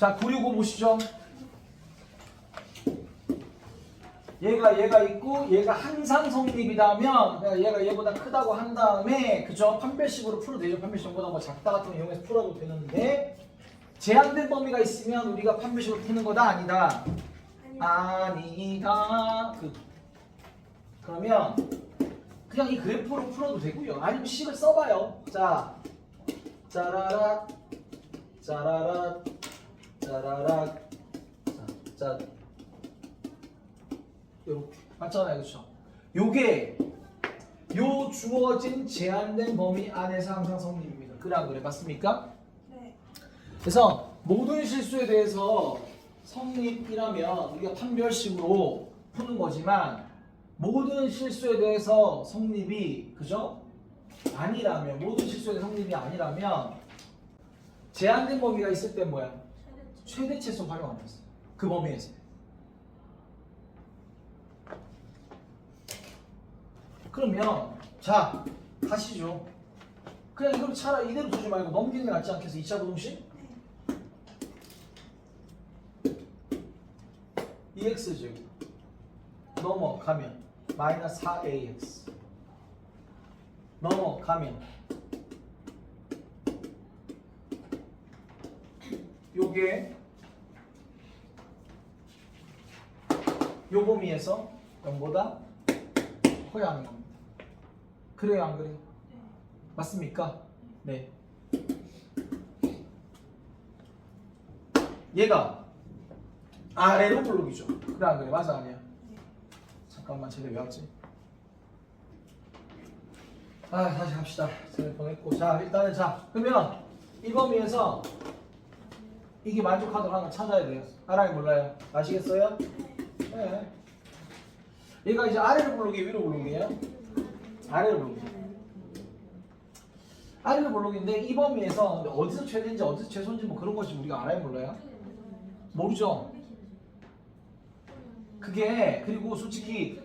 자, 965 보시죠. 얘가 있고 얘가 항상 성립이라면 얘가 얘보다 크다고 한 다음에 그죠? 판별식으로 풀어도 되죠. 판별식보다 뭐 작다 같은 거 이용해서 풀어도 되는데 제한된 범위가 있으면 우리가 판별식으로 푸는 거다 아니다. 아니다. 그러면 그냥 이 그래프로 풀어도 되고요. 아니면 식을 써봐요. 자, 짜라락, 짜라락, 짜라락, 자, 요렇게 맞잖아요, 그렇죠? 요게 요 주어진 제한된 범위 안에서 항상 성립입니다. 그래 안 그래? 맞습니까? 네. 그래서 모든 실수에 대해서 성립이라면 우리가 판별식으로 푸는 거지만 모든 실수에 대해서 성립이 그죠? 아니라면 모든 실수에 대해서 성립이 아니라면 제한된 범위가 있을 때 뭐야? 최대치수 활용하면 있어요. 그 범위에서. 그러면 자 가시죠. 그냥 이걸 차라리 이대로 두지 말고 넘기는 게 낫지 않겠어? 2차 부동식? 2x제곱 넘어가면 마이너스 4ax 넘어가면 요게 요 범위에서 0보다 커야 하는 겁니다. 그래요 안 그래요? 맞습니까? 네. 얘가 아래로 블록이죠. 그래 안 그래? 맞아 아니야? 잠깐만 쟤네 왜 왔지? 아 다시 갑시다. 쟤네 보냈고 자 일단은 자 그러면 이 범위에서 이게 만족하도록 하는 거 찾아야 돼요. 알아요 몰라요? 아시겠어요? 네. 얘가 이제 아래로 블록이 위로 블록이에요? 아래로 블록이에요. 아래로 블록인데 이 범위에서 어디서 최대인지 어디서 최소인지 뭐 그런 것이 우리가 알아요 몰라요? 모르죠. 그게 그리고 솔직히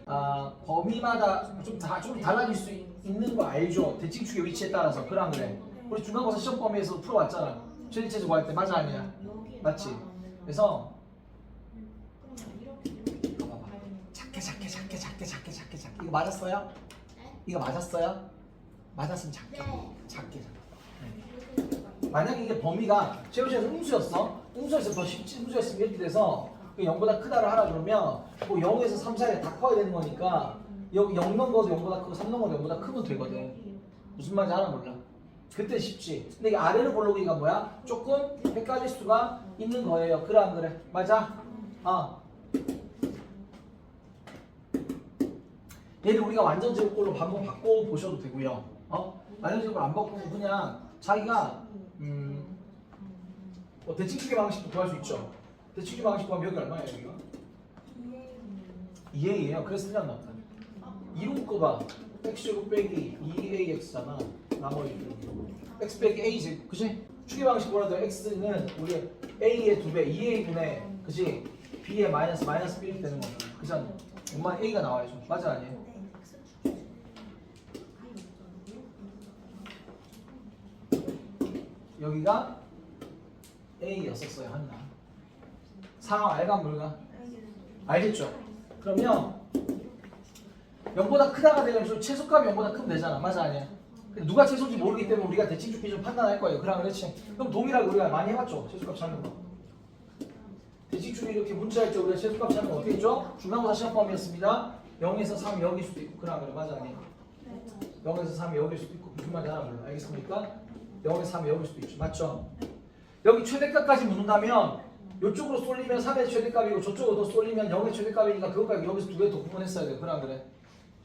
범위마다 좀 달라질 수 있는 거 알죠? 대칭축의 위치에 따라서 그래 안 그래? 우리 중간고사 시험 범위에서 풀어왔잖아. 최대체수 구할 때 맞아 아니야? 맞지? 그래서 봐봐. 작게 이거 맞았어요? 이거 맞았어요? 맞았으면 작게 만약에 이게 범위가 최우시에서 음수였어? 음수에서 더 쉽지 음수였으면 이렇게 돼서 0보다 크다를 하라 그러면 뭐 0에서 3 사이에 다 커야 되는 거니까 여기 0 넘어도 0보다 크고 3 넘어도 0보다 크면 되거든. 무슨 말인지 알아 몰라? 그때 쉽지. 근데 이게 아래로 볼록이가 뭐야? 조금 헷갈릴 수가 있는 거예요. 그래 안 그래? 맞아? 얘를 우리가 완전 제곱꼴로 한번 바꿔 보셔도 되고요. 완전 제곱을 안 바꾸고 그냥 자기가 대칭축의 방식도 구할 수 있죠. 대칭축의 방식 구하면 여기 얼마예요 여기가? 2a예요. 그래서 틀렸나? 이름 거봐. x제곱 빼기 2ax잖아. 나머지 x 빼기 a지, 그치? 축의 방식 뭐라도 x는 우리 a의 2배, 2a분의, 그치? b의 마이너스 b 이렇게 되는 거잖아. 그잖아. 엄마 a가 나와야죠. 맞아 아니에요? 여기가 a였었어요 한나. 상황 알가 물가? 알겠죠? 그러면 0보다 크다가 되려면 최소값이 0보다 크면 되잖아. 맞아 아니야? 누가 최소인지 모르기 때문에 우리가 대칭축 기준 판단할 거예요. 그렇지? 그럼 동일하게 우리가 많이 해봤죠. 최소값 찾는 거. 대칭축이 이렇게 문자할 때 우리가 최소값 찾는 거 어떻게 했죠? 중간고사 시험 범위였습니다. 0에서 3이 여기일 수도 있고 그래 맞아 아니야? 0에서 3이 여기일 수도 있고 무슨 말인지 하나 몰라. 알겠습니까? 0에서 3이 여기일 수도 있죠. 맞죠? 여기 최대값까지 묻는다면 이쪽으로 쏠리면 3의 최대값이고 저쪽으로 더 쏠리면 0의 최대값이니까 그것까지 여기서 두 개 더 구분했어야 돼요. 그래 안 그래?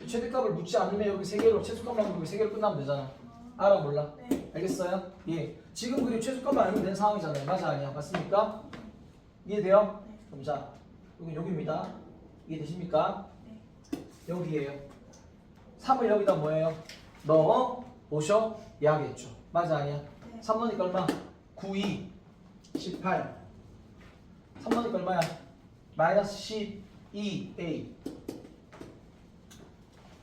최대값을 묻지 않으면 여기 세 개로 최소값만 묻고 세 개로 끝나면 되잖아. 알아 몰라? 네. 알겠어요? 예. 지금 그리고 최소값만 알면 되는 상황이잖아요. 맞아 아니야? 맞습니까? 이해돼요? 네. 그럼 자, 여기입니다. 이해되십니까? 네. 여기에요. 3을 여기다 뭐예요? 넣어 보셔야겠죠. 맞아 아니야? 네. 3 넣으니까 얼마? 9, 2, 18. 3 넣으니까 얼마야? 마이너스 12a.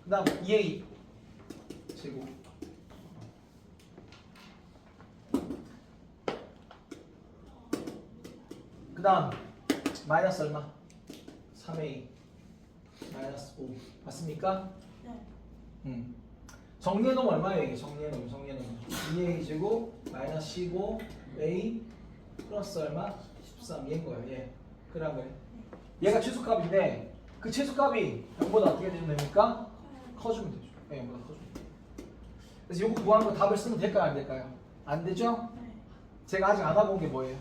그 다음 2a 제곱. 그 다음 마이너스 얼마? 3a 마이너스 5 맞습니까? 네. 정리해놓으면 얼마예요 이게? 정리해놓으면 2a 제곱 마이너스 15a 플러스 얼마? 13 얘인 거예요 얘. 그래. 얘가 최소값인데 그 최소값이 0보다 어떻게 되면 됩니까? 커주면 되죠. 네, 0보다 커주면 돼요. 그래서 요거 구하는 거 답을 쓰면 될까요? 안 될까요? 안 되죠? 네. 제가 아직 안 해본 게 뭐예요?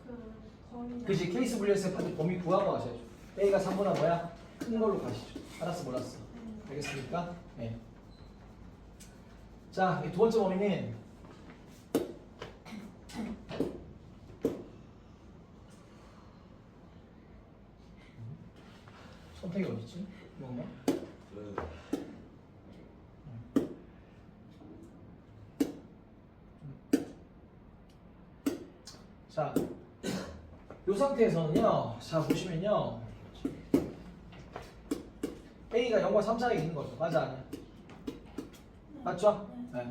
그 범위. 그지 케이스 분리해서 범위 구하고 가셔야죠. A가 3보다 뭐야? 큰 걸로 가시죠. 알았어 몰랐어? 알겠습니까? 네. 자, 이 두 번째 범위는 선택이 어딨지? 뭔가? 자, 이 상태에서는요. 자, 보시면요. A가 0과 3 사이에 있는 거죠. 맞아, 아니야? 맞죠? 네.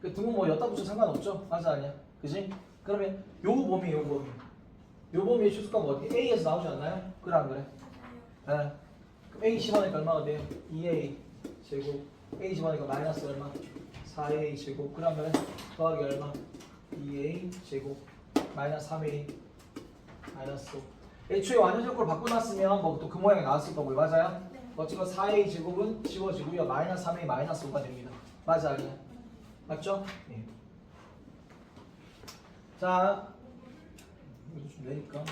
그 등호 뭐 엿다 붙여 상관없죠? 맞아, 아니야? 그지? 그러면 요 범위. 요 범위의 추수값 어떻게 A에서 나오지 않나요? 그래, 안 그래? 네. 그럼 A 집어넣으니까 얼마가 돼요? 2A 제곱. A 집어넣으니까 마이너스 얼마? 4A 제곱. 그래, 안 그래? 더하기 얼마? 2A 제곱. 마이너스 3A 마이너스 5. 애초에 완전적으로 바꿔놨으면 뭐 또 그 모양이 나왔을 거고요. 맞아요? 네. 어쨌건 4A 제곱은 지워지고요. 마이너스 3A 마이너스 5가 됩니다. 맞아, 아니야? 맞죠? 네. 자, 이거 좀 내릴까?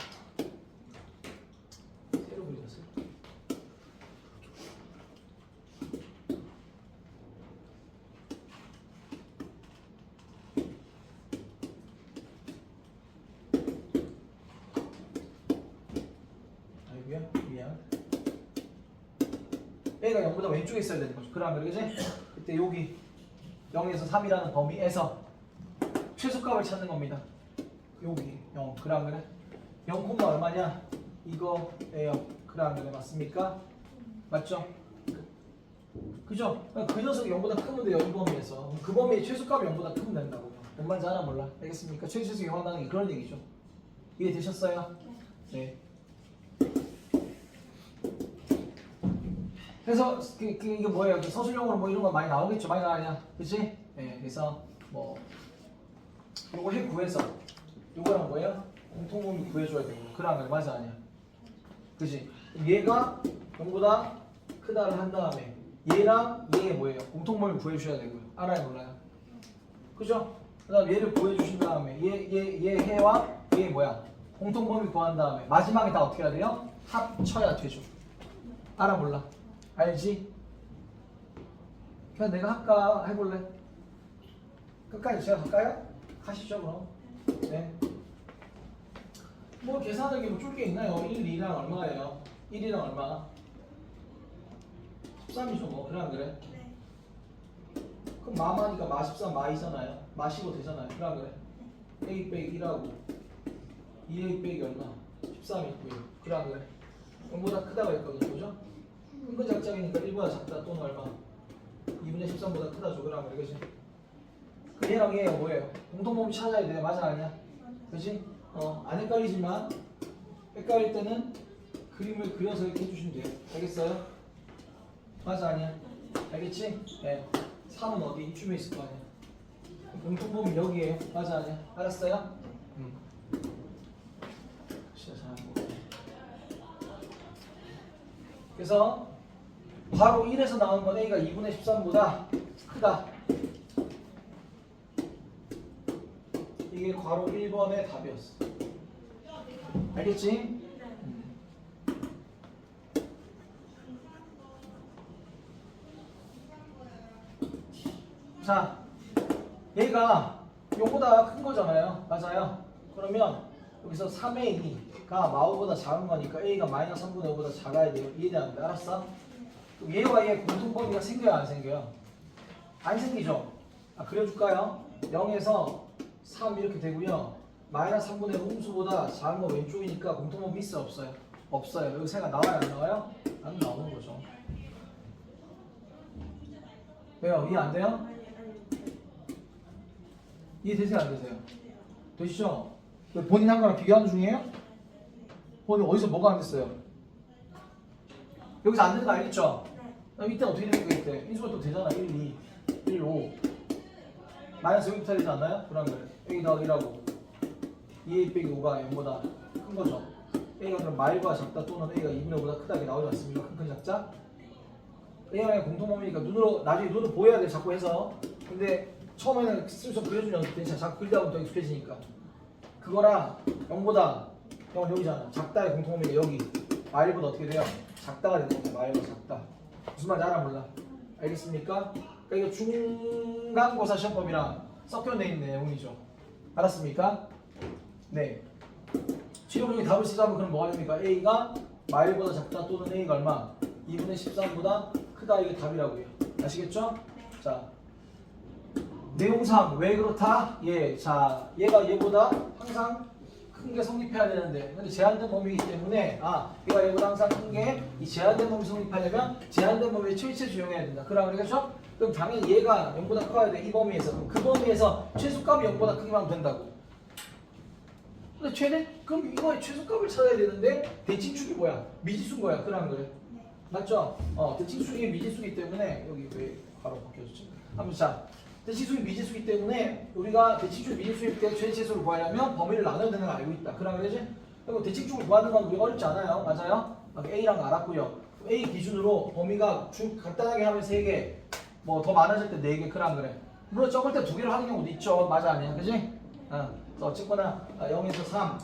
새로 그리자, 새로. 아이고야, 미안. A가 0보다 왼쪽에 있어야 되는 거죠. 그러면 그러지? 그때 여기 0에서 3이라는 범위에서 최소값을 찾는 겁니다. 여기 0. 그래 안 그래? 0, 얼마냐? 이거예요. 그래 안 그래? 맞습니까? 맞죠? 그죠? 그 녀석이 0보다 크면 돼요. 이 범위에서. 그 범위의 최소값이 0보다 크면 된다고요. 뭔 말인지 알아 몰라? 알겠습니까? 최소값이 영한다는 게 그런 얘기죠. 이해되셨어요? 네. 그래서 이게 뭐예요? 서술형으로 뭐 이런 거 많이 나오겠죠? 많이 나와냐? 그치? 네. 그래서 뭐 요거 해 구해서 요거랑 뭐예요? 공통범위 구해줘야 되고. 그래 안 맞아 아니야? 그치? 얘가 0보다 크다를 한 다음에 얘랑 얘 뭐예요? 공통범위 구해주셔야 되고요. 알아요 몰라요? 그죠? 그 다음 얘를 구해주신 다음에 얘 해와 얘 뭐야? 공통범위 구한 다음에 마지막에 다 어떻게 해야 돼요? 합쳐야 되죠. 알아 몰라? 알지? 그냥 내가 할까? 해볼래? 끝까지 제가 갈까요? 가시죠 그럼. 네. 뭐 계산하기 뭐 쫄 게 있나요? 1, 2랑 얼마예요? 1이랑 얼마? 13이죠 뭐. 그래 안 그래? 네. 그럼 마마니까 마13 마이잖아요. 마15 되잖아요. 그래 안 그래? A 빼기 1하고 2A 빼기 얼마? 13 있고요. 그래 안 그래? 0보다 크다고 했거든요. 그죠? 은근 작작이니까 1보다 작다 또는 얼마? 2분의 13보다 크다죠. 그래 안 그래? 그지? 그 얘랑 얘가 뭐예요? 공통범위 찾아야 돼. 맞아 아니야? 그지? 안 헷갈리지만 헷갈릴 때는 그림을 그려서 이렇게 해주시면 돼요. 알겠어요? 맞아 아니야? 알겠지? 네. 3은 어디? 이쯤에 있을 거 아니야? 공통범위 여기에요. 맞아 아니야? 알았어요? 진짜 잘하는 거. 그래서 바로 1에서 나온 건 A가 2분의 13보다 크다. 이게 괄호 1번의 답이었어. 알겠지? 자, 얘가 요보다 큰 거잖아요. 맞아요? 그러면 여기서 3의 2가 마오보다 작은 거니까 A가 마이너스 3분의 5보다 작아야 돼요. 이해되는데 알았어? 그럼 얘와 얘 공통범위가 생겨요? 안 생겨요? 안 생기죠? 그려줄까요? 0에서 3 이렇게 되고요. 마이너스 3분의 홍수보다 작은 거 왼쪽이니까 공통범위 있어요? 없어요? 없어요. 여기 새가 나와요? 안 나와요? 안 나오는 거죠. 왜요? 이해 안 돼요? 이해되세요? 안 되세요? 되시죠? 본인 한 거랑 비교하는 중이에요? 본인 어디서 뭐가 안 됐어요? 여기서 안 되는 거 알겠죠? 그럼 이때 어떻게 되는 거야 이때? 인수가 또 되잖아. 1, 2, 1, 5 마이너스 여기부터 되지 않나요? 그러면 A 더하기 1하고 2A 빼기 5가 0보다 큰 거죠. A가 그럼 말과 작다 또는 A가 2분의 5보다 크다 이렇게 나오지 않습니까? 큰 작자? A랑 공통범위니까 눈으로 나중에 눈으로 보여야 돼 자꾸 해서. 근데 처음에는 슬쩍 그려주는 연습 되니까 자꾸 그리다 보면 더 익숙해지니까 그거랑 0보다 0은 여기잖아. 작다의 공통범위가 여기 R보다 어떻게 돼요? 작다가 되는 겁니다. R보다 작다. 무슨 말인지 알아 몰라? 알겠습니까? 그러니까 이거 중간고사 시험법이랑 섞여내 있는 내용이죠. 알았습니까? 네. 지금은 답을 쓰자면 그럼 뭐가 됩니까? A가 R보다 작다 또는 A가 얼마? 2분의 13보다 크다. 이게 답이라고요. 아시겠죠? 자, 내용상 왜 그렇다? 예, 자, 얘가 얘보다 항상 큰 게 성립해야 되는데, 근데 제한된 범위이기 때문에 얘가 얘보다 항상 큰 게 이 제한된 범위 성립하려면 제한된 범위에 최체 주용해야 된다. 그러겠죠? 그럼 당연히 얘가 0보다 커야 돼. 이 범위에서. 그럼 그 범위에서 최소값이 0보다 크기만 하면 된다고. 근데 그럼 이거의 최소값을 찾아야 되는데 대칭축이 뭐야? 미지수인 거야. 그러는 거예요. 맞죠? 대칭축이 미지수이기 때문에 여기 왜 바로 바뀌어졌지? 아무튼 자, 대칭축이 미지수이기 때문에 우리가 대칭축이 미지수일 때 최대치수를 구하려면 범위를 나눠야 되는 걸 알고 있다. 그러면 되지? 그리고 대칭축을 구하는 건 우리가 어렵지 않아요. 맞아요? A랑 알았고요. A 기준으로 범위가 간단하게 하면 3개, 뭐 더 많아질 때 4개. 그러면 그래. 물론 적을 때 2개로 하는 경우도 있죠. 맞아 아니야? 그지? 어쨌거나 0에서 3,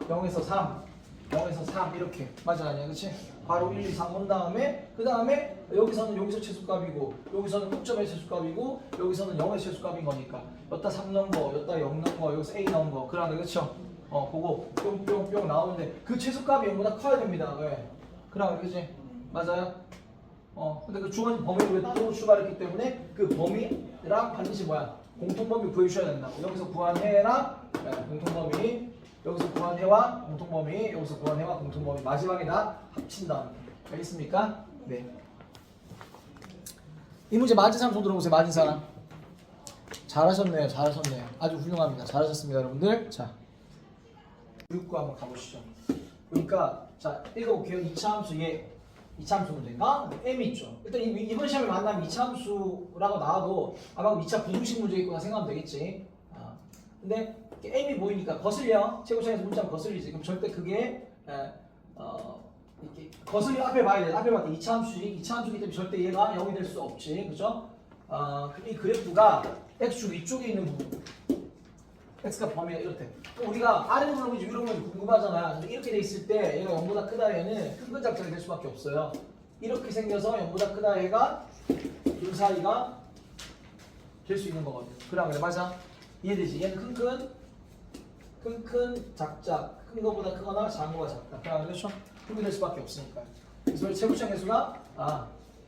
0에서 3, 0에서 3 이렇게. 맞아 아니야? 그치? 바로 1, 2, 3 온 다음에 그 다음에 여기서 최소값이고 여기서는 꼭점의 최소값이고 여기서는 0의 최소값인 거니까 여기다 3 넣은 거, 여기다 0 넣은 거, 여기서 A 넣은 거. 그러면 그렇죠? 그거 뿅뿅뿅 나오는데 그 최소값이 0보다 커야 됩니다. 왜? 그러면 그치? 맞아요? 근데 그 주어진 범위를 왜 따로 추가했기 때문에 그 범위랑 반드시 뭐야? 공통범위 구해주셔야 된다고. 여기서 구한 해랑 공통범위, 여기서 구한 해와 공통범위, 여기서 구한 해와 공통범위 마지막에 다 합친다. 알겠습니까? 네. 이 문제 맞은 사람 손 들어보세요. 맞은 사람. 잘하셨네요. 잘하셨네요. 아주 훌륭합니다. 잘하셨습니다, 여러분들. 자, 6구 한번 가보시죠. 그러니까 자 읽어볼게요. 2차 함수 2차 함수 문제인가? M 있죠. 일단 이번 시험에 만나면 2차 함수라고 나와도 아마 2차 부등식 문제겠구나 생각하면 되겠지. 근데 M이 보이니까 거슬려. 최고차에서 문자면 거슬리지. 그럼 절대 그게 이렇게 거슬리 앞에 봐야 돼. 앞에 봤을 때 2차 함수지. 2차 함수기 때문에 절대 얘가 0이 될 수 없지. 그죠? 이 그래프가 X축 위쪽에 있는 부분. X가 범위가 이렇대. 그럼 우리가 아래 부분인지 위로 부분인지 궁금하잖아. 근데 이렇게 돼 있을 때 얘가 0보다 크다 얘는 큰 근작자가 될 수밖에 없어요. 이렇게 생겨서 0보다 크다 얘가 둘 사이가 될 수 있는 거거든. 그래 맞아? 이해되지? 얘는 큰 작자. 큰 거보다 크거나 작은 거가 작다. 그렇죠? 그렇게 될 수밖에 없으니까. 그래서 최고치의 개수가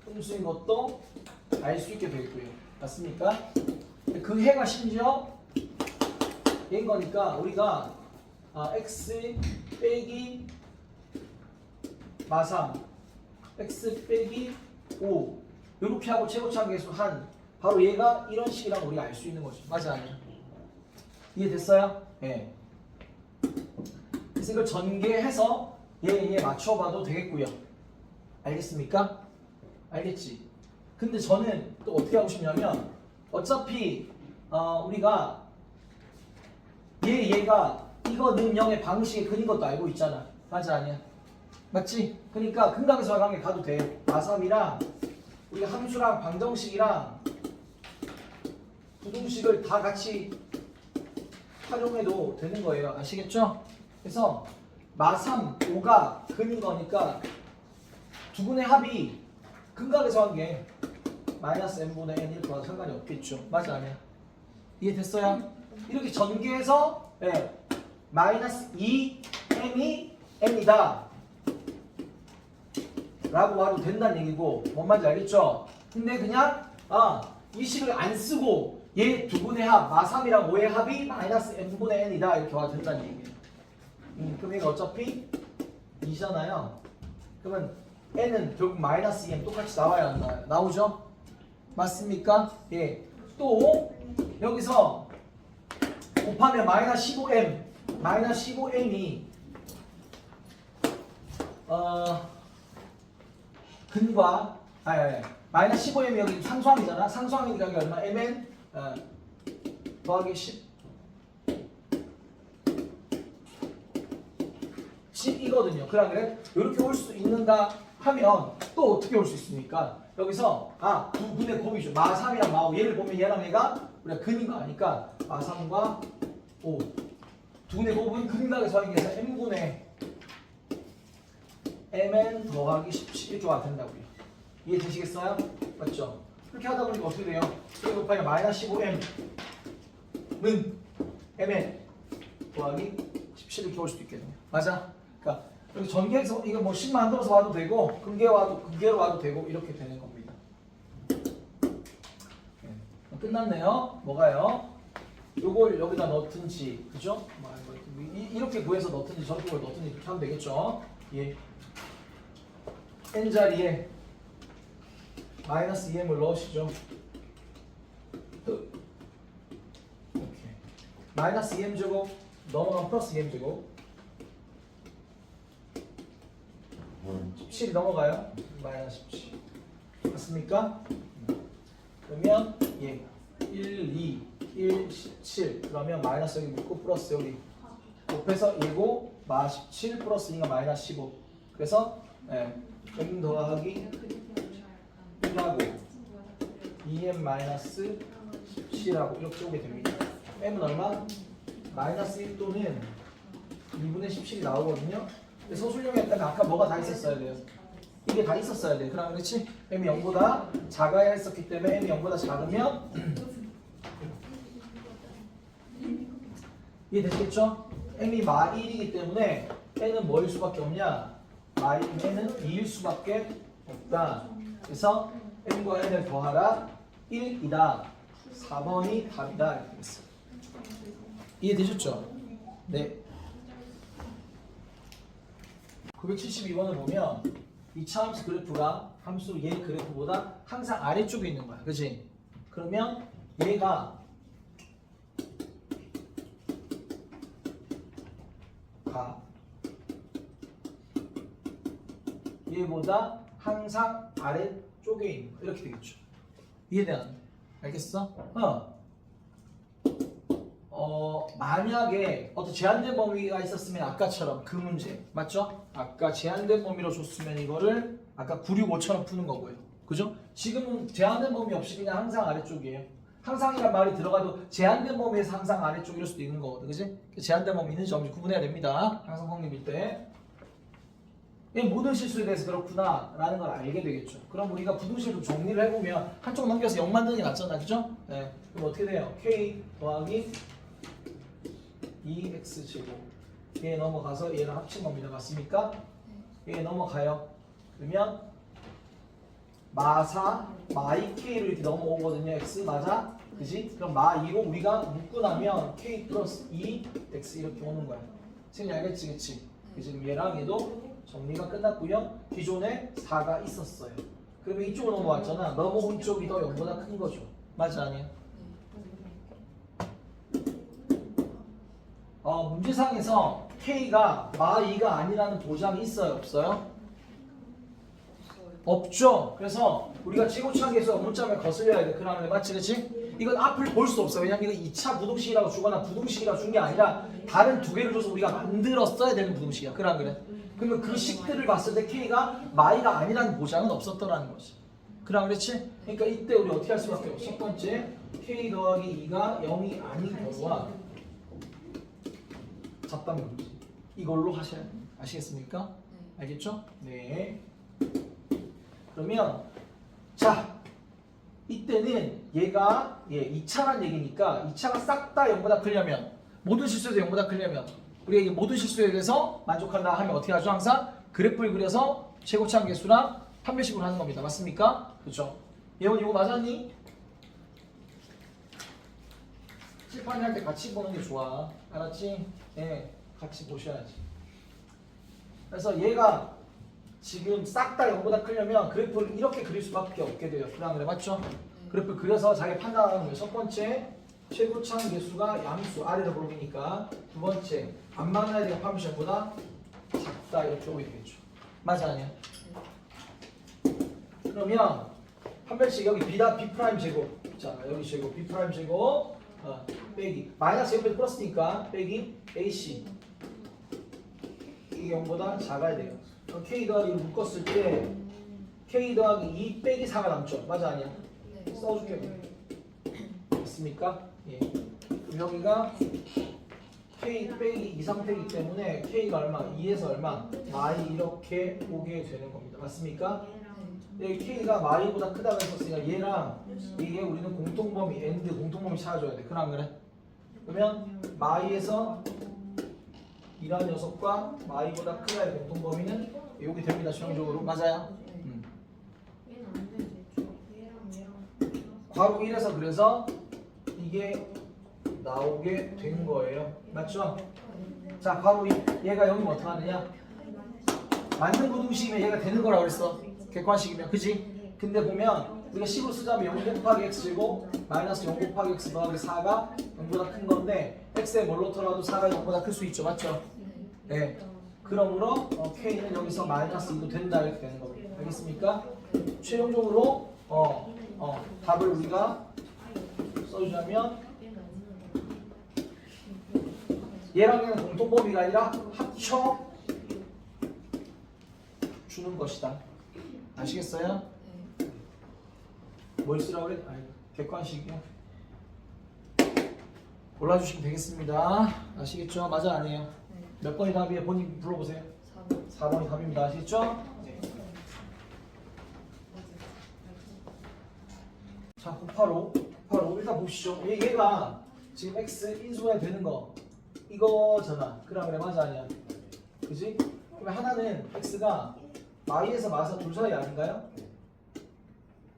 음수인 것도 알 수 있게 되겠고요. 맞습니까? 그 해가 심지어 얘인 거니까 우리가 x 빼기 마삼 x 빼기 5 이렇게 하고 최고차의 개수 한 바로 얘가 이런 식이라고 우리가 알 수 있는 거죠. 맞아 아니야? 이해됐어요? 네. 그래서 이걸 전개해서 얘 맞춰봐도 되겠고요. 알겠습니까? 알겠지? 근데 저는 또 어떻게 하고 싶냐면 어차피 우리가 얘가 이거 능형의 방식이 그린 것도 알고 있잖아. 맞아 아니야? 맞지? 그러니까 근각에서 관계 가도 돼. 마삼이랑 우리가 함수랑 방정식이랑 부등식을 다 같이 활용해도 되는 거예요. 아시겠죠? 그래서 마삼, 5가 근인 거니까 두 분의 합이 근각에서 관계 마이너스 n분의 n 이렇게 와도 상관이 없겠죠. 맞아 아니야? 이해됐어요? 이렇게 전개해서 마이너스 2m이 n이다 라고 와도 된다는 얘기고 뭔 말인지 알겠죠? 근데 그냥 이 식을 안 쓰고 얘 두 분의 합 마3이랑 5의 합이 마이너스 n분의 n이다 이렇게 와도 된다는 얘기예요. 그럼 얘가 어차피 2잖아요. 그러면 n은 결국 마이너스 2m 똑같이 나와야 안 나와요? 나오죠? 맞습니까? 예. 또 여기서 곱하면 마이너스 15m 마이너스 15m이 근과 마이너스 15m이 여기 상수항이잖아. 상수항이니까 이게 얼마? mn 더하기 10이거든요. 그래 이렇게 올 수 있는가 하면 또 어떻게 올 수 있습니까? 여기서 두 분의 곱이죠. 마3이랑 마5 얘를 보면 얘랑 얘가 우리가 근인 거 아니까 마3과 5 두 분의 곱은 근각의 서행에서 m분의 mn 더하기 17조가 된다고요. 이해되시겠어요? 맞죠? 그렇게 하다 보니까 어떻게 돼요? 그리고 곱하기 마이너스 15m은 mn 더하기 17 이렇게 올 수도 있겠네요. 맞아? 그러니까 여기 전개해서 이거 뭐 10 만들어서 와도 되고 근계로 와도 되고 이렇게 되는 겁니다. 끝났네요. 뭐가요? 요걸 여기다 넣든지, 그죠? 이렇게 구해서 넣든지 저렇게 넣든지 이렇게 하면 되겠죠? 예. n 자리에 마이너스 2m을 넣으시죠. 이렇게 마이너스 2m 제곱 넘어가면 플러스 2m 제곱 17이 넘어가요. 마이너스 17 맞습니까? 그러면 예 1, 2, 1, 17 그러면 마이너스 여기 묶고 플러스 여기 곱해서 1고 마 17 플러스 2가 마이너스 15 그래서 m 더하기 1하고 2m 마이너스 17하고 이렇게 오게 됩니다. m은 얼마? 마이너스 1 또는 2분의 17이 나오거든요. 소수용이 했다면 아까 뭐가 다 있었어야 돼요? 이게 다 있었어야 돼. 그럼 그렇지? m이 0보다 작아야 했었기 때문에 m이 0보다 작으면 이해되시겠죠? m이 마 1이기 때문에 n은 뭐일 수밖에 없냐? n은 2일 수밖에 없다. 그래서 m과 n을 더하라 1이다. 4번이 답이다. 이렇게 됐어요. 이해되셨죠? 네. 972번을 보면 이 차함수 그래프가 함수 얘 그래프보다 항상 아래쪽에 있는 거야. 그치? 그러면 얘가 얘보다 항상 아래쪽에 있는 거. 이렇게 되겠죠. 이해되나? 알겠어? 만약에 어떤 제한된 범위가 있었으면 아까처럼 그 문제 맞죠? 아까 제한된 범위로 줬으면 이거를 아까 965처럼 푸는 거고요. 그죠? 지금은 제한된 범위 없이 그냥 항상 아래쪽이에요. 항상이란 말이 들어가도 제한된 범위에서 항상 아래쪽일 수도 있는 거거든. 그지? 제한된 범위 있는지 없는지 구분해야 됩니다. 항상 성립일 때. 이 모든 실수에 대해서 그렇구나 라는 걸 알게 되겠죠. 그럼 우리가 부등식을 정리를 해보면 한쪽 넘겨서 0 만드는 게 낫잖아. 그죠? 네. 그럼 어떻게 돼요? k 더하기 2x제곱 얘 넘어가서 얘랑 합친 겁니다. 맞습니까? 얘 넘어가요. 그러면 마4, 마2k로 이렇게 넘어오거든요. x 맞아? 그지? 그럼 마2로 우리가 묶고 나면 k 플러스 2x 이렇게 오는 거야. 선생님 알겠지? 그치? 지금 얘랑 얘도 정리가 끝났고요. 기존에 4가 있었어요. 그러면 이쪽으로 넘어왔잖아. 넘어온 쪽이 더 0보다 큰 거죠. 맞아 아니야? 문제상에서 K가 마2가 아니라는 보장이 있어요? 없어요? 없죠. 그래서 우리가 최고차항계수 문자를 거슬려야 돼. 그러면 맞지? 그치? 이건 앞을 볼 수 없어. 왜냐면 이거 2차 부등식이라고 주거나 부등식이라고 준 게 아니라 다른 두 개를 줘서 우리가 만들었어야 되는 부등식이야. 그래? 그러면 그 식들을 봤을 때 K가 마이가 아니라는 보장은 없었더라는 거지. 그렇지? 그러니까 이때 우리 어떻게 할 수밖에 없어? 첫 번째 K 더하기 2가 0이 아닌 경우와 잡담 문제 이걸로 하셔야 됩니다. 아시겠습니까? 알겠죠? 네. 그러면 자 이때는 얘가 2차란 얘기니까 2차가 싹 다 0보다 크려면 모든 실수에서 0보다 크려면 우리가 이 모든 실수에 대해서 만족한다 하면 어떻게 하죠? 항상 그래프를 그려서 최고차항 계수랑 판별식으로 하는 겁니다. 맞습니까? 그렇죠? 예원 이거 맞았니? 칠판을 할 때 같이 보는 게 좋아. 알았지? 네, 같이 보셔야지. 그래서 얘가 지금 싹 다 0보다 크려면 그래프를 이렇게 그릴 수밖에 없게 돼요. 그래 맞죠? 그래프를 그려서 자기 판단하는 거예요. 첫 번째 최고차항 개수가 양수 아래로 보이니까 두 번째 안 만나야 되는 파미션보다 작다 이렇게 오게 되겠죠. 맞아 아니야? 그러면 한 번씩 여기 B다 B 프라임 제곱 자 여기 제곱 B 프라임 제곱 빼기 마이너스 옆에 플러스니까 빼기 AC 이게 0보다 작아야 돼요. K 더하기를 묶었을 때 K 더하기 2 빼기 4가 남죠. 맞아 아니야? 써줄게. 있습니까? 예. 그럼 여기가 K 빼기 2 상태이기 때문에 K가 얼마? 2에서 얼마? 마이 이렇게 오게 되는 겁니다. 맞습니까? 여기 K가 마이보다 크다고 했었으니까 얘랑 이게 우리는 공통범위 엔드 공통범위 찾아줘야 돼. 그래 안 그래? 그러면 마이에서 이런 녀석과 마이보다 크다의 공통범위는 여기 됩니다. 최종적으로 맞아요? 괄호 1에서 그래서 이게 나오게 된 거예요. 맞죠? 자, 괄호 2 얘가 여기면 어떻게 하느냐? 맞는 부등식이면 얘가 되는 거라고 그랬어. 객관식이면 그지? 근데 보면 우리가 식으로 쓰자면 0 곱하기 x제곱 마이너스 0 곱하기 x 더하기 4가 0보다 큰 건데 x에 뭘 넣더라도 4가 0보다 클 수 있죠. 맞죠? 네. 그러므로 k는 여기서 마이너스 2도 된다 이렇게 되는 겁니다. 알겠습니까? 최종적으로 답을 우리가 써주자면 얘랑 얘는 공통범위가 아니라 합쳐 주는 것이다. 아시겠어요? 뭘 쓰라고 그래? 객관식이요. 골라주시면 되겠습니다. 아시겠죠? 맞아 아니에요? 몇 번이 답이에요? 본인 불러보세요. 4번이 답입니다. 아시겠죠? 자, 985 일단 보시죠. 얘가 지금 x 인수가 되는 거 이거잖아. 그래 맞아 아니야? 그지? 그러면 하나는 x가 y에서 마사 둘 사이 아닌가요?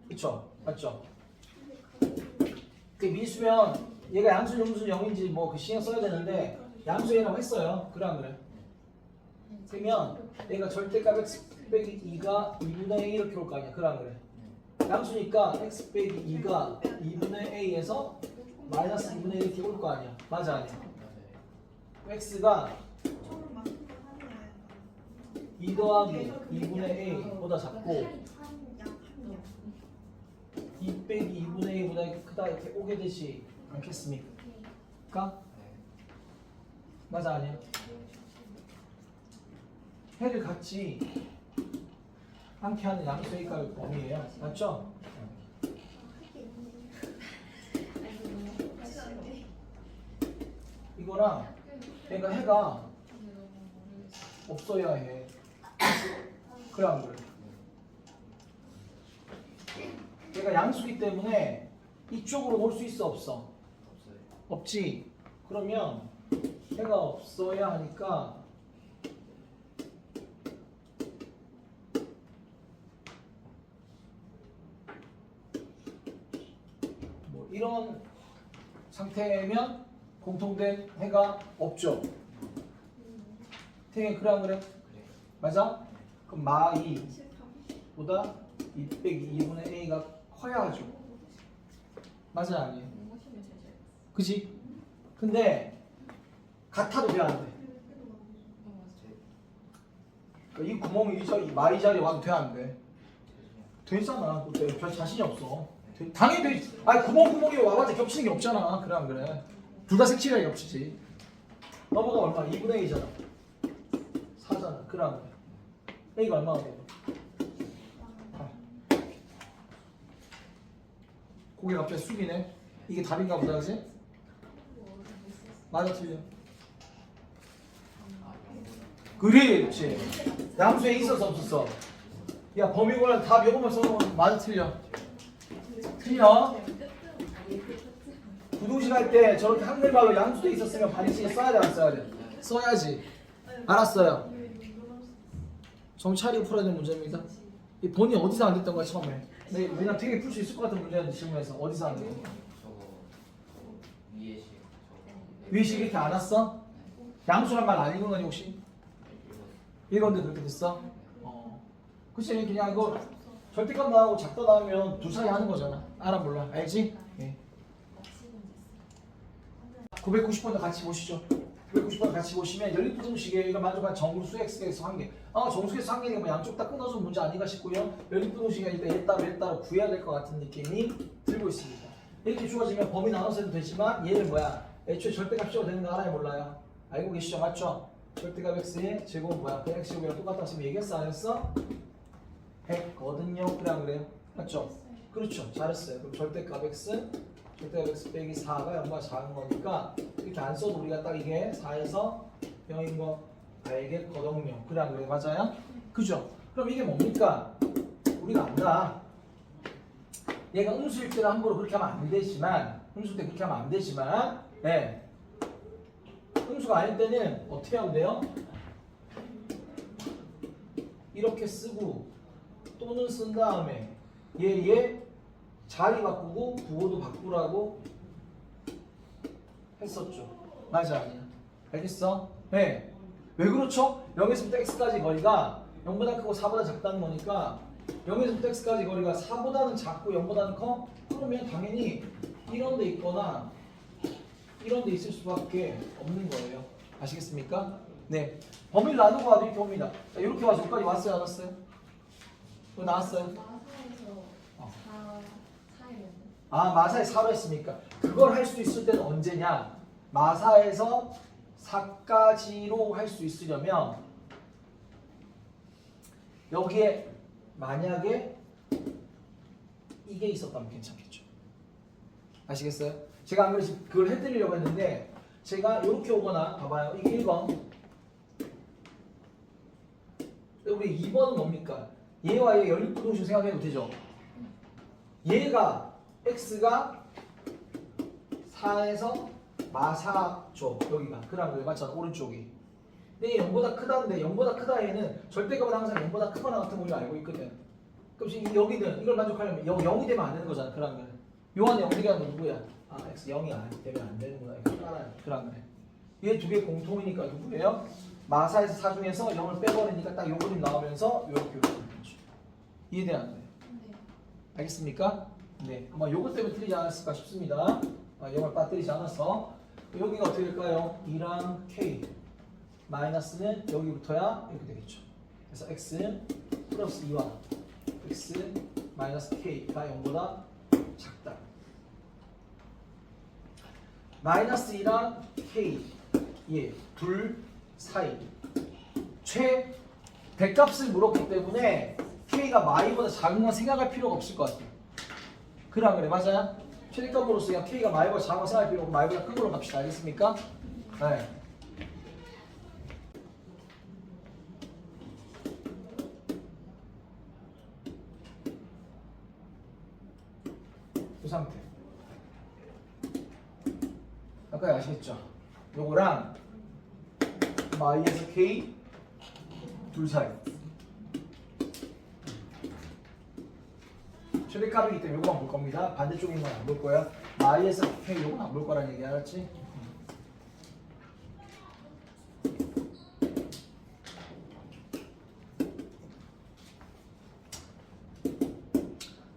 그쵸? 맞죠? 그 미수면 얘가 양수 음수 0인지 뭐 그 신경 써야 되는데 양수이라고 했어요. 그래 안 그래? 그러면 얘가 절대값 x 빼기 2가 2분의 a 이렇게 올 거 아니야. 그래 안 그래? 양수니까 x 빼기 2가 2분의 a에서 마이너스 2분의 1 이렇게 올 거 아니야. 맞아 아니야? x가 2 더하기 2분의 a보다 작고 2 빼기 2분의 a보다 크다 이렇게 오게 되지 않겠습니까? 맞아 아니야? 해를 같이 않게 하는 양수의 값의 범위예요. 맞죠? 이거랑 얘가 해가 없어야 해. 그래 안 그래? 얘가 양수기 때문에 이쪽으로 올 수 있어 없어? 없지. 그러면 해가 없어야 하니까 뭐 이런 상태면 공통된 해가 없죠. 태경이 그래 안 그래? 맞아? 그럼 마이보다 2 빼기 2분의 a가 커야죠. 맞아 아니에요? 그지? 근데 같아도 돼 안 돼? 이 구멍이 이 마이 자리에 와도 돼 안 돼? 되잖아. 그때 별 자신이 없어. 당연히 되지. 아니 구멍이 와가지고 겹치는 게 없잖아. 그래 안 그래? 둘 다 색칠이 겹치지. 넘어가 얼마? 2분의 a잖아. 4잖아. 그래 안 그래? a가 얼마나 돼? 고개 갑자기 숙이네. 이게 답인가 보다, 그지? 맞아, 틀려. 그렇지. 양수에 있어서 없었어. 야, 범위고는 답 요거만 써놓으면 맞아, 틀려. 틀려. 부등식 할 때 저렇게 한글말로 양수에 있었으면 반드시 써야 돼, 안 써야 돼? 써야지. 알았어요. 정신 차리고 풀어야 되는 문제입니다. 이 본이 어디서 안 됐던 거야, 처음에? 네, 왜냐면 되게 풀 수 있을 것 같은 문제였는데 질문에서 어디서 안 됐던 거야? 위식 이렇게 안 왔어? 양수란 말 안 읽은 거니 혹시? 읽었는데 그렇게 됐어? 그치 그냥 이거 절대값 나오고 작다 나오면 둘 사이 하는 거잖아. 알아 몰라? 알지? 예. 990번도 같이 보시죠. 990번 같이 보시면 연립부등식에 이거 만족한 정수 x에서 한 개. 정수에서 한 개가 뭐 양쪽 다 끊어서 문제 아닌가 싶고요. 연립부등식이니까 얘 따로 구해야 될 것 같은 느낌이 들고 있습니다. 이렇게 주어지면 범위 나눠서 해도 되지만 얘는 뭐야? 애초에 절대값이어도 되는 거 알아요 몰라요? 알고 계시죠? 맞죠? 절대값 x의 제곱은 뭐야? 100x 제곱이랑 똑같다고 지금 얘기했어 안 했어? 100거든요. 그래 안 그래요? 맞죠? 그렇죠. 잘했어요. 그럼 절대값 x 빼기 4가 0보다 작은 거니까 이렇게 안 써도 우리가 딱 이게 4에서 0인 거 알겠거든요. 그래 안 그래? 맞아요? 그죠? 그럼 이게 뭡니까? 우리가 안다. 얘가 음수일 때는 함부로 그렇게 하면 안 되지만 음수일 때 그렇게 하면 안 되지만 네. 음수가 아닐 때는 어떻게 하면 돼요? 이렇게 쓰고 또는 쓴 다음에 얘 자리 바꾸고 부호도 바꾸라고 했었죠. 맞아 아니야? 알겠어? 네. 왜 그렇죠? 0에서부터 x까지 거리가 0보다 크고 4보다 작다는 거니까 0에서부터 x까지 거리가 4보다는 작고 0보다는 커? 그러면 당연히 이런 데 있거나 이런 데 있을 수밖에 없는 거예요. 아시겠습니까? 네. 범위를 나누고 와도 이렇게 옵니다. 자, 이렇게 와서 여기까지 왔어요? 안 왔어요? 그거 나왔어요? 마사에서 4예요. 마사에 4로 했으니까 그걸 할 수 있을 때는 언제냐? 마사에서 4까지로 할 수 있으려면 여기에 만약에 이게 있었다면 괜찮겠죠. 아시겠어요? 제가 안 그래서 그걸 해드리려고 했는데 제가 이렇게 오거나 봐봐요. 이게 1번 우리 2번은 뭡니까? 얘와 얘 연립부등식 생각해도 되죠? 얘가 x가 4에서 마사죠. 여기가 그라고요. 맞잖아. 오른쪽이. 근데 얘 0보다 크다는데 0보다 크다 얘는 절대값은 항상 0보다 크거나 같은 거 우리가 알고 있거든. 그럼 지금 여기는 이걸 만족하려면 0이 되면 안 되는 거잖아. 그라고요. 요 안에 0 되게 하는 건 누구야? x 0이 되면 안 되는구나. 이거 깔아요. 그라고요. 얘 두 개 공통이니까 누구예요? 마사에서 4 중에서 0을 빼버리니까 딱 요 그림 나오면서 요렇게 되죠. 이해돼요? 안 돼요? 네. 알겠습니까? 네. 아마 요것 때문에 틀리지 않았을까 싶습니다. 0을 빠뜨리지 않아서. 여기가 어떻게 될까요? 2랑 k 마이너스는 여기부터야 이렇게 되겠죠. 그래서 x 플러스 2와 x 마이너스 k가 0보다 작다. 마이너스 2랑 k 둘 사이 대값을 물었기 때문에 k가 마이보다 작은 건 생각할 필요가 없을 것 같아요. 그래 안 그래? 맞아요? 최대값으로서 그냥 k가 마이보다 작은 건 생각할 필요 없고 마이보다 큰 걸로 갑시다. 알겠습니까? 네. 이 상태. 아까 아시겠죠? 요거랑 마이에서 k 둘 사이 최대값이기 때문에 요거만 볼 겁니다. 반대쪽에 있는 건 안 볼 거야. 마이에서 k 요건 안 볼 거라는 얘기 알았지?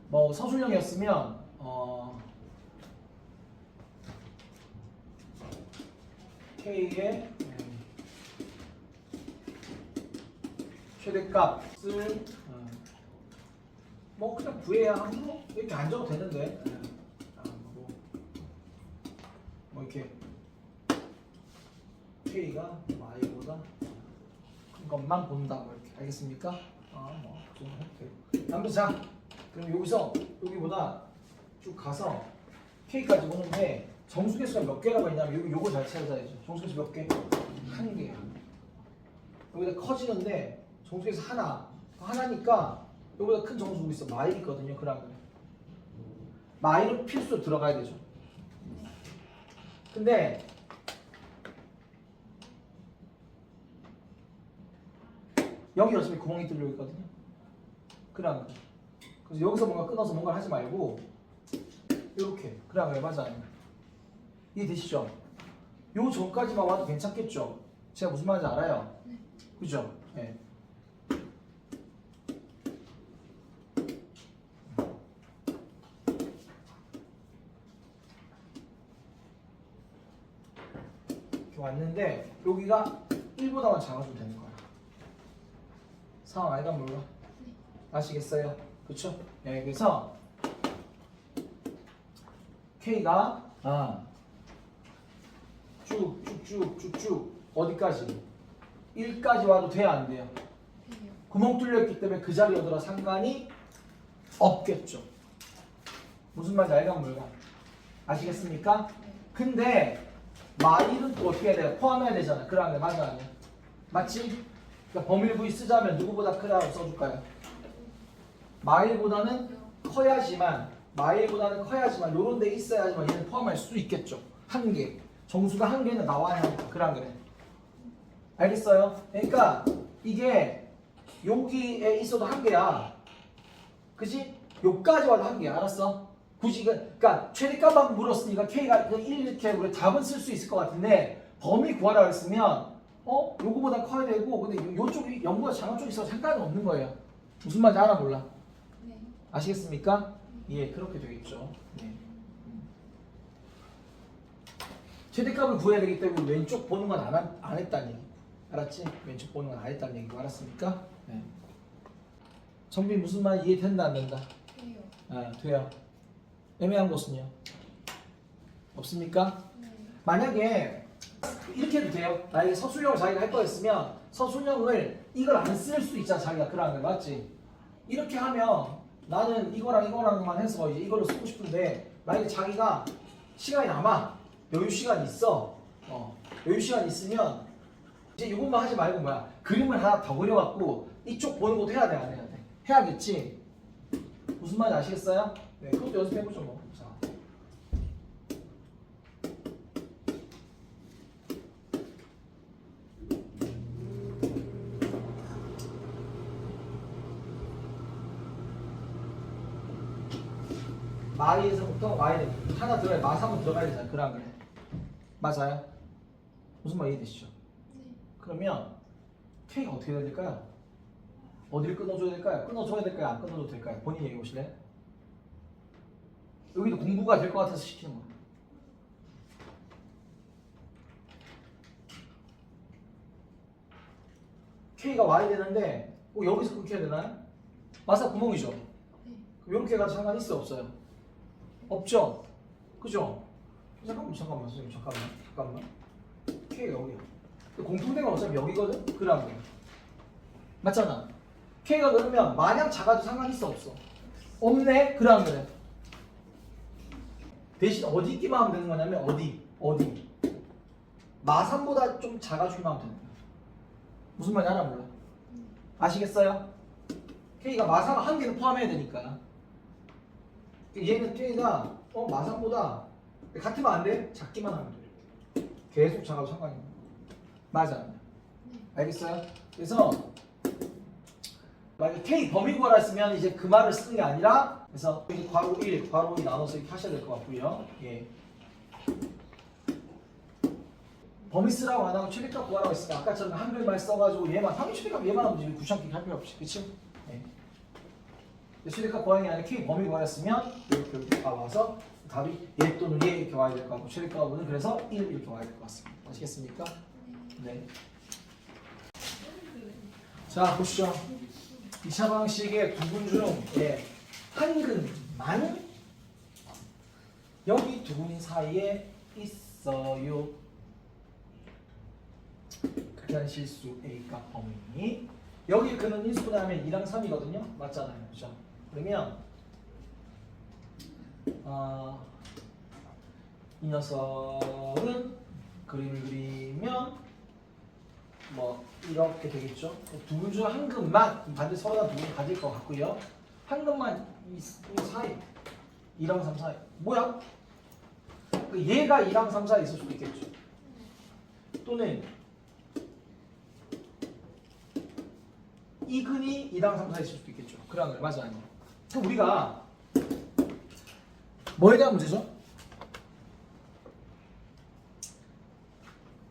뭐 서술형이었으면 k의 최대값을 뭐 그냥 구해야 하고 이렇게 안 적어도 되는데 뭐 이렇게 k가 y보다 큰 것만 본다 뭐 이렇게 알겠습니까? 뭐그 정도 해도 돼요. 아무튼 자 그럼 여기서 여기보다 쭉 가서 k까지 오는데 정수개수가 몇 개라고 했냐면 요거 잘 찾아야죠. 정수개수 몇 개? 한 개. 여기다 커지는데 정수개수 하나니까 여기보다 큰 정수 있어. 마일 있거든요. 그라고. 마일은 필수 들어가야 되죠. 근데 여기 어차피 구멍이 뚫려 있거든요. 그라고. 그래서 여기서 뭔가 끊어서 뭔가를 하지 말고 이렇게. 그라고 맞아요. 이해되시죠? 요 전까지만 와도 괜찮겠죠? 제가 무슨 말인지 알아요? 네. 그죠? 네. 맞는데 여기가 1보다만 작아지면 되는 거야. 상황 알간 몰라? 아시겠어요? 그쵸? 네, 그래서 K가 쭉쭉쭉쭉쭉 어디까지? 1까지 와도 돼야 안 돼요? 돼요. 구멍 뚫렸기 때문에 그 자리에 오더라 상관이 없겠죠. 무슨 말인지 알간 몰라? 아시겠습니까? 네. 근데 마일은 또 어떻게 해야 돼요? 포함해야 되잖아. 그러면 맞아 아니야? 맞지? 그러니까 범위를 V 쓰자면 누구보다 크다고 써줄까요? 마일보다는 커야지만 요런 데 있어야지만 얘는 포함할 수 있겠죠. 한 개. 정수가 한 개는 나와야 하니까. 그래. 알겠어요? 그러니까 이게 여기에 있어도 한 개야. 그지? 요까지 와도 한 개야. 알았어? 굳이 그러니까 최대값만 물었으니까 K가 1 이렇게 우리 답은 쓸 수 있을 것 같은데 범위 구하라고 했으면 요거보다 커야 되고 근데 요쪽이 0보다 작은 쪽이 있어도 상관은 없는 거예요. 무슨 말인지 알아 몰라? 네. 아시겠습니까? 예, 그렇게 되겠죠. 네. 최대값을 구해야 되기 때문에 왼쪽 보는 건 안 했다는 얘기. 알았지? 왼쪽 보는 건 안 했다는 얘기고 알았습니까? 네. 정빈 무슨 말 이해된다 안 된다? 돼요. 돼요. 애매한 것은요? 없습니까? 네. 만약에 이렇게 해도 돼요. 만약에 서술형을 자기가 할 거였으면 서술형을 이걸 안 쓸 수 있잖아 자기가 그러는 거 맞지? 이렇게 하면 나는 이거랑만 해서 이제 이걸로 쓰고 싶은데 만약에 자기가 시간이 남아 여유 시간 있어 여유 시간 있으면 이제 이것만 하지 말고 뭐야 그림을 하나 더 그려갖고 이쪽 보는 것도 해야 돼 안 해야 돼? 해야겠지? 무슨 말인지 아시겠어요? 네, 그것도 연습해보죠 뭐. 자. 마이에서부터 Y는 하나 들어가야 마삼은 들어가야 되잖아. 그래. 맞아요? 무슨 말 이해되시죠? 네. 그러면 K가 어떻게 해야 될까요? 어디를 끊어줘야 될까요? 끊어줘야 될까요? 안 끊어줘도 될까요? 본인 얘기해 보실래요? 여기도 공부가 될 것 같아서 시키는 거예요. K가 와야 되는데 여기서 끊겨야 되나요? 마사 구멍이죠? 네. 이렇게 가도 상관이 있어요? 없어요? 없죠? 그죠? 잠깐만 선생님 잠깐만 K가 여기야 공통된 건 어차피 여기거든? 그러면 맞잖아 K가 그러면 마냥 작아도 상관이 있어 없어? 없네? 그러면 대신 어디 있기만 하면 되는 거냐면 어디 마3보다 좀 작아주기만 하면 되는 거야 무슨 말인지 알아 몰라? 아시겠어요? K가 마3 한 개는 포함해야 되니까 얘는 K가 마3보다 같으면 안 돼? 작기만 하면 돼 계속 작아도 상관이 없는 거야 맞아 네. 알겠어요? 그래서 만약에 K 범위 구하라 했으면 이제 그 말을 쓰는 게 아니라 그래서 여기 괄호 1, 괄호 2 나눠서 이렇게 하셔야 될 것 같고요. 예. 범위 쓰라고 안 하고 최대값 구하라고 했으니까 아까처럼 한글말 써가지고 얘만 하면 최대값 얘만 하면 이제 구창기 할 필요 없이 그치? 예. 최대값 구하는 게 아니라 K 범위 구하랬으면 이렇게 와서 답이 얘 또는 얘 이렇게 와야 될 것 같고 최대값은 그래서 1 이렇게 와야 될 것 같습니다. 아시겠습니까? 네. 자 보시죠. 2차 방식의 구분 중 한 근만 여기 두 근 사이에 있어요. 극한실수 A값 범위 여기 근은 인수분해 하면 2랑 3이거든요. 맞잖아요. 그죠? 그러면 이 녀석은 그림을 그리면 뭐 이렇게 되겠죠. 두 근 중 한 근만 반드시 서로 다 두 근 가질 것 같고요. 한 근만 이 사이 2랑 3 사이 뭐야? 얘가 2랑 3 사이 있을 수도 있겠죠. 또는 이 근이 2랑 3 사이 있을 수도 있겠죠. 그런 거예요. 맞아 아니야. 그럼 우리가 뭐에 대한 문제죠?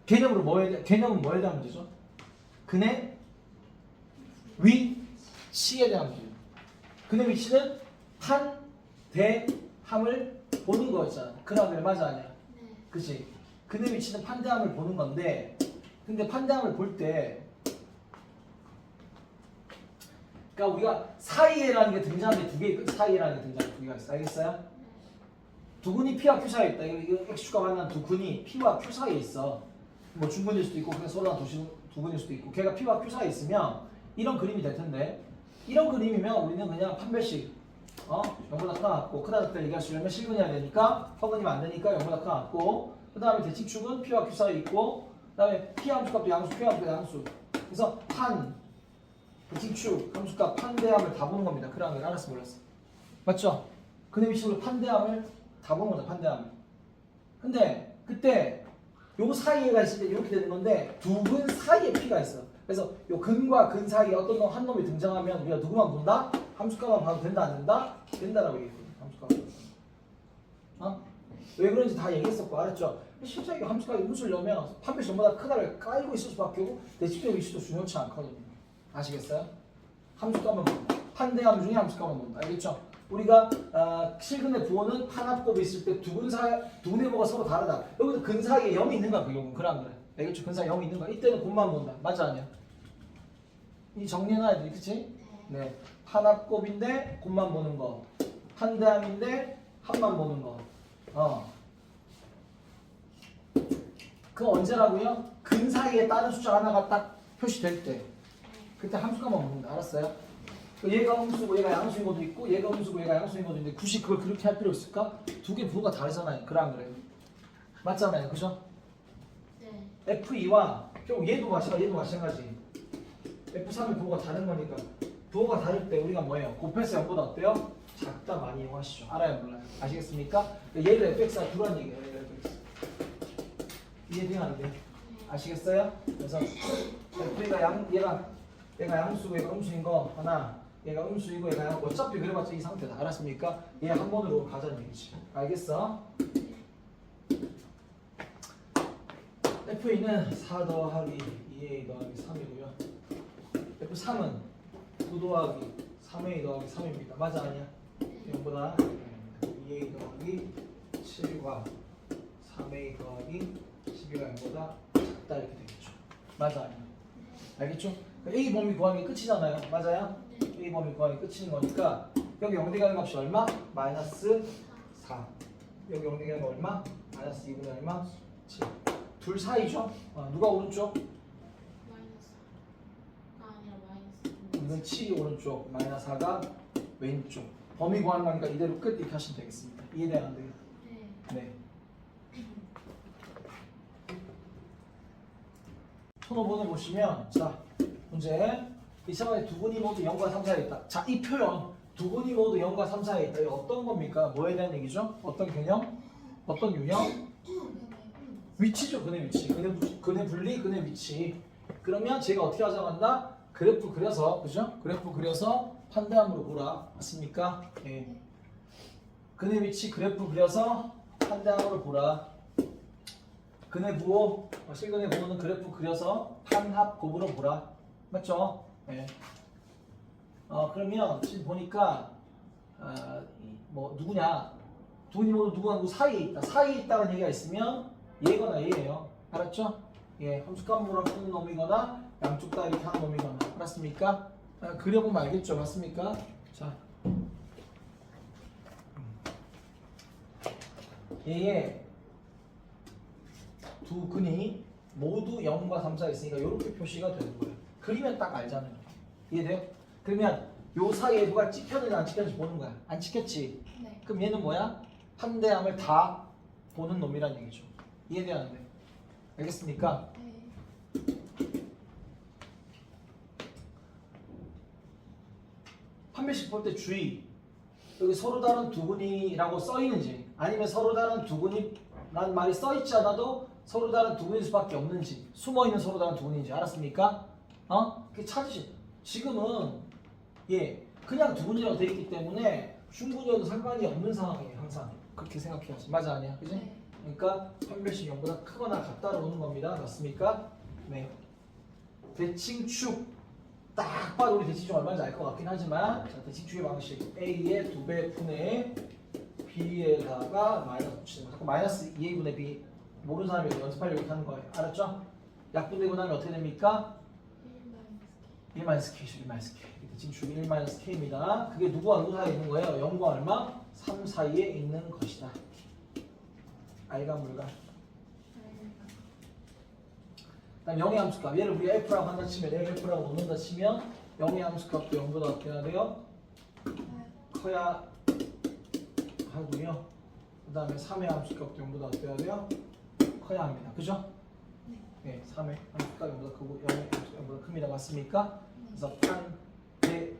개념은 뭐에 대한 문제죠? 근의 위치에 대한 문제예요. 근의 위치는 한, 대, 함을 보는 거였잖아. 그나마 맞아 아니야? 네. 그치? 근의 위치는 판대함을 보는 건데, 근데 판대함을 볼 때, 그러니까 우리가 사이에라는 게 등장하는데 두 개, 사이에라는 게 등장하는 두 개가 있어. 알겠어요? 두 근이 P와 Q 사이에 있다. 이거 X축과 만난 두 근이 P와 Q 사이에 있어. 뭐 중근일 수도 있고 그냥 서로 두 근일 수도 있고 걔가 P와 Q 사이에 있으면 이런 그림이 될 텐데 이런 그림이면 우리는 그냥 판별식 0보다 크다 같고 크다 작다 얘기할 수 있으면 실근해야 되니까 허근이면 안 되니까 0보다 크다 같고 그 다음에 대칭축은 P와 Q 사이에 있고 그 다음에 P 함수값도 양수, Q 함수값도 양수 그래서 판, 대칭축, 함수값, 판대함을 다 보는 겁니다. 그라는 걸 알았어 몰랐어? 맞죠? 근의 위치로 판대함을 다 보는 거죠. 판대함을. 근데 그때 요 사이에가 있을 때 이렇게 되는 건데 두 근 사이에 P가 있어. 그래서 요 근과 근 사이에 어떤 놈 한 놈이 등장하면 우리가 누구만 본다? 함수값만 봐도 된다 안 된다? 된다라고 얘기했거든. 함수값. 왜 그런지 다 얘기했었고 알았죠? 실제 이거 함수값이 무수를 넣으면 판별식 전보다 크다를 깔고 있을 수밖에 없고 대칭적 위치도 중요치 않거든요. 아시겠어요? 함수값만 본다. 판대함 중에 함수값만 본다. 알겠죠? 우리가 실근의 부호는 판합곱이 있을 때 두 근의 부호가 서로 다르다. 여기도 근 사이에 0이 있는가 그 경우는 그래 안 그래? 알겠죠? 근 사이에 0이 있는가? 이때는 곱만 본다. 맞아 아니야? 이 정리해놔야 돼, 그치? 네. 판합곱인데 곱만 보는 거. 판대함인데 합만 보는 거. 그거 언제라고요? 근 사이에 다른 숫자 하나가 딱 표시될 때. 그때 함수값만 본다. 알았어요? 얘가 음수고 얘가 양수인 것도 있고 얘가 음수고 얘가 양수인 것도 있는데 굳이 그걸 그렇게 할 필요 있을까? 두 개 부호가 다르잖아요. 그래 안 그래요? 맞잖아요. 그죠? 네. F2와 얘도 마찬가지. F3의 부호가 다른 거니까 부호가 다를 때 우리가 뭐예요? 곱해서 0보다 어때요? 작다 많이 이용하시죠. 알아요 몰라요? 아시겠습니까? 얘를 fx가 두란 얘기예요. 얘를 fx. 이해돼요 안 돼요? 아시겠어요? 그래서 F가 얘가 양수고 얘가 음수인 거 하나 얘가 음수이고 얘가 양수 어차피 그래봤자 이 상태다. 알았습니까? 얘 한 번으로 가자는 얘기지. 알겠어? F2는 4 더하기 2A 더하기 3이고요. F3은 9 더하기 3A 더하기 3입니다. 맞아 아니야? 0보다 2A 더하기 7과 3A 더하기 12가 0보다 작다 이렇게 되겠죠. 맞아 아니야? 알겠죠? A 범위 구하는 게 끝이잖아요. 맞아요? A 범위 구하는 게 끝인 거니까 여기 0 대기하는 값이 얼마? 마이너스 4. 여기 0 대기하는 거 얼마? 마이너스 2분의 얼마? 7. 둘 사이죠? 누가 오른쪽? 마이너스. 아니라 마이너스. 이건 7이 오른쪽, 마이너스 4가 왼쪽. 범위 구하는 거니까 이대로 끝 이렇게 하시면 되겠습니다. 이해돼요? 안 돼요? 네. 네. 손오번을 보시면 자 문제 이 차반에 두 분이 모두 0과 3 사이에 있다. 자 이 표현 두 분이 모두 0과 3 사이에 있다. 이거 어떤 겁니까? 뭐에 대한 얘기죠? 어떤 개념? 어떤 유형? 위치죠. 근의 위치. 근의 분리, 근의 위치. 그러면 제가 어떻게 하자고 한다? 그래프 그려서 그죠? 그래프 그려서 판대함으로 보라. 맞습니까? 예. 근의 위치 그래프 그려서 판대함으로 보라. 근의 부호, 실근의 부호는 그래프 그려서 판합곱으로 보라. 맞죠? 네. 그러면 지금 보니까 뭐 누구냐? 두 분이 모두 누구나 누구 사이에 있다. 사이에 있다는 얘기가 있으면 얘거나 얘예요. 알았죠? 예, 함수값으로 푸는 놈이거나 양쪽 다 이렇게 하는 놈이거나. 알았습니까? 그려보면 알겠죠? 맞습니까? 자, 얘의 두 근이 모두 0과 3 사이에 있으니까 이렇게 표시가 되는 거예요. 그리면 딱 알잖아요. 이해돼요? 그러면 요 사이에 누가 찍혔는지 안 찍혔는지 보는 거야. 안 찍혔지? 네. 그럼 얘는 뭐야? 판대함을 다 보는 놈이란 얘기죠. 이해돼요? 안 돼? 알겠습니까? 네. 판별식 볼 때 주의. 여기 서로 다른 두 근이라고 써 있는지 아니면 서로 다른 두 근이라는 말이 써 있지 않아도 서로 다른 두 근일 수밖에 없는지 숨어 있는 서로 다른 두 근인지 알았습니까? 그 찾으시. 지금은 그냥 두 근이라고 돼 있기 때문에 중근이어도 상관이 없는 상황이에요. 항상 그렇게 생각해야지. 맞아 아니야? 그지? 네. 그러니까 판별식 0보다 크거나 같다로 오는 겁니다. 맞습니까? 네. 대칭축 딱 봐도 우리 대칭축 얼마인지 알 것 같긴 하지만 자, 대칭축의 방식 A의 2배 분의 B에다가 마이너스 붙이는 거. 자꾸 마이너스 2A분의 B 모르는 사람이 연습하려고 하는 거예요. 알았죠? 약분되고 나면 어떻게 됩니까? 1-k, 1-k. 지금 주기 1-k입니다. 그게 누구와 누구 사이에 있는 거예요? 0과 얼마? 3 사이에 있는 것이다. 알과 물과. 그다음 영의 함수값. 얘를 우리가 f라고 한다 치면, 얘를 f라고 놓는다 치면 영의 함수값도 0보다 어떻게 해야 돼요? 커야 하고요. 그 다음에 3의 함수값도 0보다 어떻게 해야 돼요? 커야 합니다. 그죠? 네, 3의 함수값 0보다 크고 0의 함수값 0보다 큽니다. 맞습니까? 그래서 판, 대,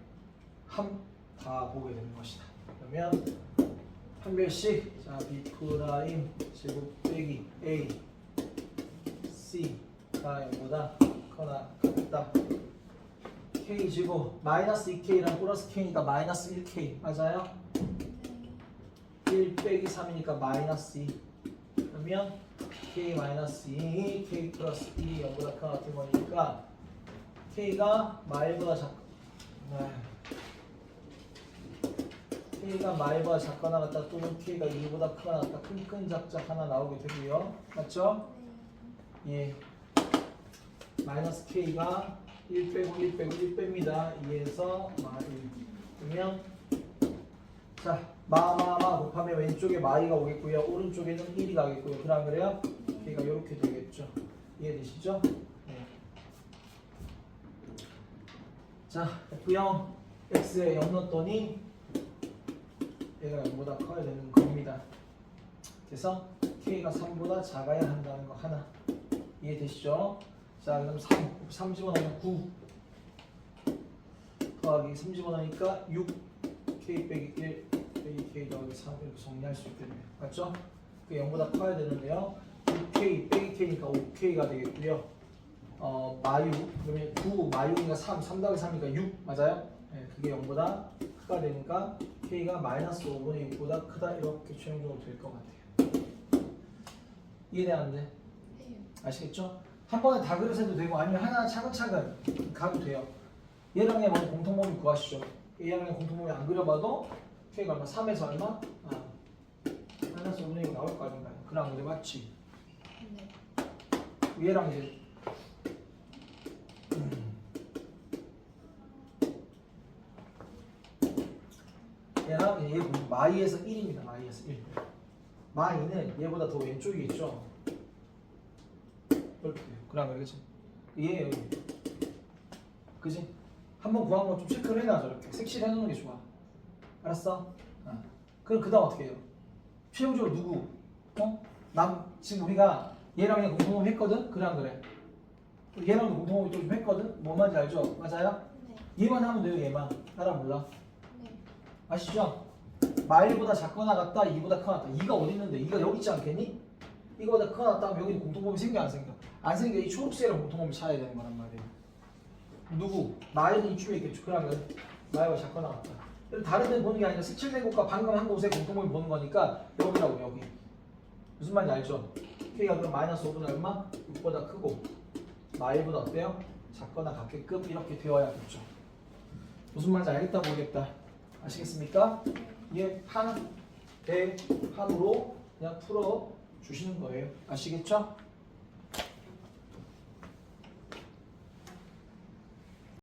함 다 보게 되는 것이다. 그러면 판별식, 자 B 프라임 제곱 빼기 A C가 0보다 커나 같다. K 제곱 마이너스 2K랑 플러스 K니까 마이너스 1K 맞아요? 1 빼기 3이니까 마이너스 2 그러면 K 마이너스 2 K 플러스 2 0보다 커나 같은 거니까 K가 마일보다 K가 마일보다 작거나 같다 또는 K가 2보다 크거나 같다 큰 작자 하나 나오게 되고요. 맞죠? 예. 마이너스 K가 1 빼고 1 빼고 1 뺍니다. 2에서 마1 그러면 자 마마마 곱하면 왼쪽에 마이가 오겠고요. 오른쪽에는 1이 가겠고요. 그럼 그래요? K가 이렇게 되겠죠. 이해되시죠? 네. 자 F0 X에 0 넣었더니 얘가 0보다 커야 되는 겁니다. 그래서 K가 3보다 작아야 한다는 거 하나 이해되시죠? 자 그럼 3 집어넣으면 9 더하기 3 집어넣으니까 6 K 빼기 1 빼기 K 더하기 3 이렇게 정리할 수 있겠네요. 맞죠? 그게 0보다 커야 되는데요. 6K 빼기 K니까 5K가 되겠고요. 마유 그러면 9 마유니까 3 더하기 3이니까 6 맞아요? 네, 그게 0보다 크가 되니까 K가 마이너스 5분의 6보다 크다 이렇게 최종적으로 될 것 같아요. 이해되는데? 아시겠죠? 한 번에 다 그려서 해도 되고 아니면 하나 차근차근 가도 돼요. 얘랑 얘 먼저 공통범위 구하시죠. 얘랑 얘 공통범위 안 그려봐도 K가 얼마? 3에서 얼마? 마이너스 5분의 6 나올 거 아닌가요? 그럼 안 그래 맞지? 네. 얘랑 이제 얘랑 얘 마이에서 1입니다. 마이에서 1. 마이는 얘보다 더 왼쪽이 있죠. 이렇게 돼요. 그럼 그러겠지. 얘 여기. 그지? 한번 구한 거 좀 체크를 해놔 저렇게. 색칠해 놓는 게 좋아. 알았어? 그럼 그 다음 어떻게 해요? 최종적으로 누구? 지금 우리가 얘랑 그냥 공통범위 했거든? 그래 안 그래? 얘랑 공통범위 좀 했거든? 뭐 말인지 알죠? 맞아요? 네. 얘만 하면 돼요 얘만. 알아 몰라? 네. 아시죠? 마일보다 작거나 같다 2보다 크거나 같다 2가 어디 있는데 2가 여기 있지 않겠니? 이거보다 크거나 같다 하면 여기 공통범위 생겨 안 생겨? 안 생겨. 이 초록색이랑 공통범위 찾아야 되는 거란 말이에요. 누구? 마일은 이쯤에 있겠죠. 그러면 마일보다 작거나 같다. 다른 데 보는 게 아니라 색칠된 곳과 방금 한 곳의 공통범위 보는 거니까 여기라고 여기. 무슨 말인지 알죠? K가 그럼 마이너스 5분의 얼마? 6보다 크고 마일보다 어때요? 작거나 같게끔 이렇게 되어야겠죠. 무슨 말인지 알겠다 모르겠다. 아시겠습니까? 얘 한, 대, 한으로 그냥 풀어 주시는 거예요. 아시겠죠?